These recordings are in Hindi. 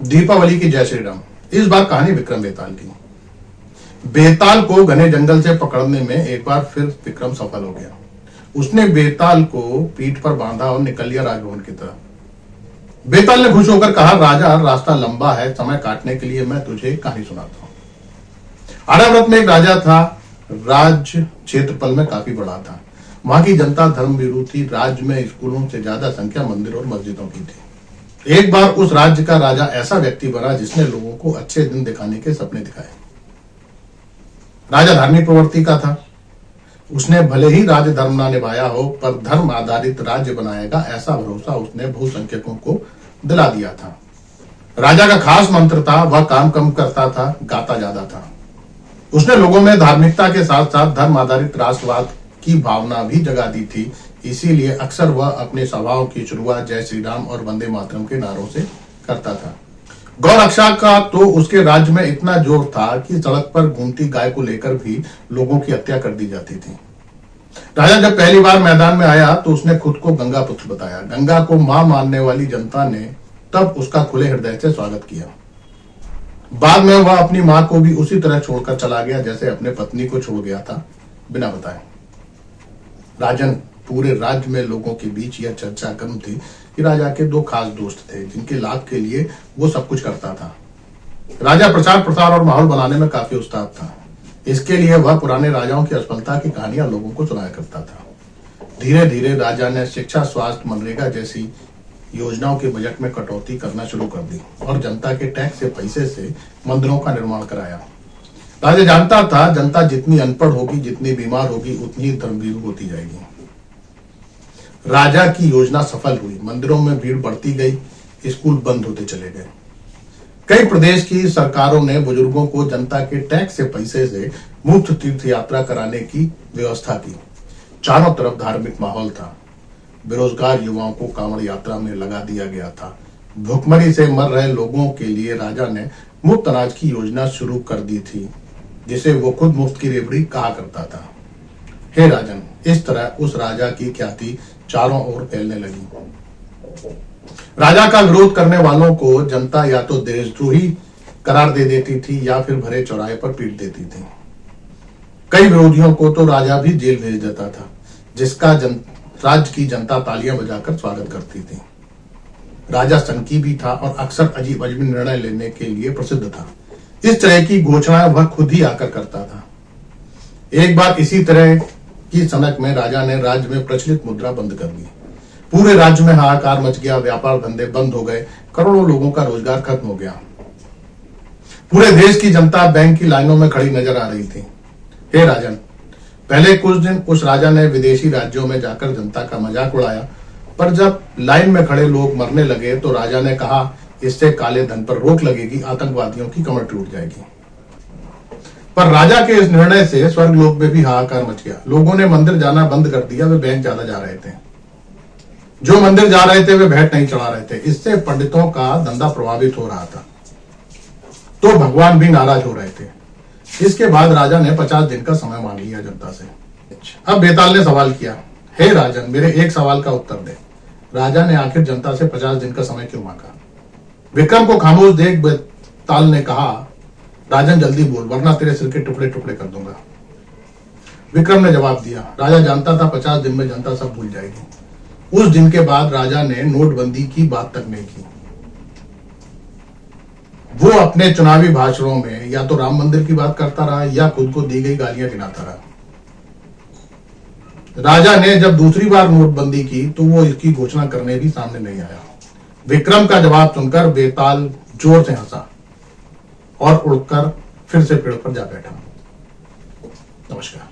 दीपावली की जय श्री राम। इस बार कहानी विक्रम बेताल की। बेताल को घने जंगल से पकड़ने में एक बार फिर विक्रम सफल हो गया। उसने बेताल को पीठ पर बांधा और निकल लिया राजभवन की तरफ। बेताल ने खुश होकर कहा, राजा रास्ता लंबा है, समय काटने के लिए मैं तुझे एक कहानी सुनाता हूँ। आर्यावर्त में एक राजा था। राज्य क्षेत्रफल में काफी बड़ा था। वहां की जनता धर्मभीरू थी। राज्य में स्कूलों से ज्यादा संख्या मंदिर और मस्जिदों की थी। एक बार उस राज्य का राजा ऐसा व्यक्ति बना जिसने लोगों को अच्छे दिन दिखाने के सपने दिखाए। राजा धार्मिक प्रवृत्ति का था। उसने भले ही राज्य धर्म ना निभाया हो, पर धर्म आधारित राज्य बनाएगा ऐसा भरोसा उसने बहुसंख्यकों को दिला दिया था। राजा का खास मंत्र था, वह काम कम करता था, गाता ज्यादा था। उसने लोगों में धार्मिकता के साथ साथ धर्म आधारित राष्ट्रवाद की भावना भी जगा दी थी। इसीलिए अक्सर वह अपने सभाओं की शुरुआत जय श्री राम और वंदे मातरम के नारों से करता था। गौ रक्षा का तो उसके राज्य में इतना जोर था कि सड़क पर घूमती गाय को लेकर भी लोगों की हत्या कर दी जाती थी। राजा जब पहली बार मैदान में आया तो उसने खुद को गंगा पुत्र बताया। गंगा को मां मानने वाली जनता ने तब उसका खुले हृदय से स्वागत किया। बाद में वह अपनी मां को भी उसी तरह छोड़कर चला गया जैसे अपने पत्नी को छोड़ गया था, बिना बताए। राजन, पूरे राज्य में लोगों के बीच यह चर्चा कम थी कि राजा के दो खास दोस्त थे जिनके लाभ के लिए वो सब कुछ करता था। राजा प्रचार प्रसार और माहौल बनाने में काफी उस्ताद था। इसके लिए वह पुराने राजाओं की असफलता की कहानियां लोगों को सुनाया करता था। धीरे धीरे राजा ने शिक्षा, स्वास्थ्य, मनरेगा जैसी योजनाओं के बजट में कटौती करना शुरू कर दी और जनता के टैक्स से पैसे से मंदिरों का निर्माण कराया। राजा जानता था जनता जितनी अनपढ़ होगी, जितनी बीमार होगी, उतनी ही धर्मभीरू होती जाएगी। राजा की योजना सफल हुई। मंदिरों में भीड़ बढ़ती गई, स्कूल बंद होते चले गए। कई प्रदेश की सरकारों ने बुजुर्गों को जनता के टैक्स से पैसे से मुफ्त तीर्थ यात्रा कराने की व्यवस्था की। चारों तरफ धार्मिक माहौल था। बेरोजगार युवाओं को कांवड़ यात्रा में लगा दिया गया था। भूखमरी से मर रहे लोगों के लिए राजा ने मुफ्त अनाज की योजना शुरू कर दी थी, जिसे वो खुद मुफ्त की रेवड़ी कहा करता था। हे राजन, इस तरह उस राजा की ख्याति चारों ओर फैलने लगी। राजा का विरोध करने वालों को जनता या तो देशद्रोही करार दे देती थी या फिर भरे चौराहे पर पीट देती थी। कई विरोधियों को तो राजा भी जेल भेज देता था, जिसका राज्य की जनता तालियां बजाकर स्वागत करती थी। राजा सनकी भी था और अक्सर अजीब अजीब निर्णय लेने के लिए प्रसिद्ध था। इस तरह की घोषणाएं वह खुद ही आकर करता था। एक बार इसी तरह की सनक में राजा ने राज्य में प्रचलित मुद्रा बंद कर दी। पूरे राज्य में हाहाकार मच गया। व्यापार धंधे बंद हो गए। करोड़ों लोगों का रोजगार खत्म हो गया। पूरे देश की जनता बैंक की लाइनों में खड़ी नजर आ रही थी। हे राजन, पहले कुछ दिन उस राजा ने विदेशी राज्यों में जाकर जनता का मजाक उड़ाया, पर जब लाइन में खड़े लोग मरने लगे तो राजा ने कहा, इससे काले धन पर रोक लगेगी, आतंकवादियों की कमर टूट जाएगी। पर राजा के इस निर्णय से स्वर्गलोक में भी हाहाकार मच गया। लोगों ने मंदिर जाना बंद कर दिया। वे बैंक ज्यादा जा रहे थे। जो मंदिर जा रहे थे वे भेंट नहीं चढ़ा रहे थे। इससे पंडितों का धंधा प्रभावित हो रहा था, तो भगवान भी नाराज हो रहे थे। इसके बाद राजा ने 50 दिन का समय मांग लिया जनता से। अब बेताल ने सवाल किया, हे राजन, मेरे एक सवाल का उत्तर दे। राजा ने आखिर जनता से 50 दिन का समय क्यों मांगा? विक्रम को खामोश देख बेताल ने कहा, राजन जल्दी बोल, वरना तेरे सिर के टुकड़े टुकड़े कर दूंगा। विक्रम ने जवाब दिया, राजा जानता था 50 दिन में जनता सब भूल जाएगी। उस दिन के बाद राजा ने नोटबंदी की बात तक नहीं की। वो अपने चुनावी भाषणों में या तो राम मंदिर की बात करता रहा या खुद को दी गई गालियां गिनाता रहा। राजा ने जब दूसरी बार नोटबंदी की तो वो इसकी घोषणा करने भी सामने नहीं आया। विक्रम का जवाब सुनकर बेताल जोर से हंसा और उड़कर फिर से पेड़ पर जा बैठा। नमस्कार।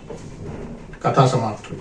कथा समाप्त हुई।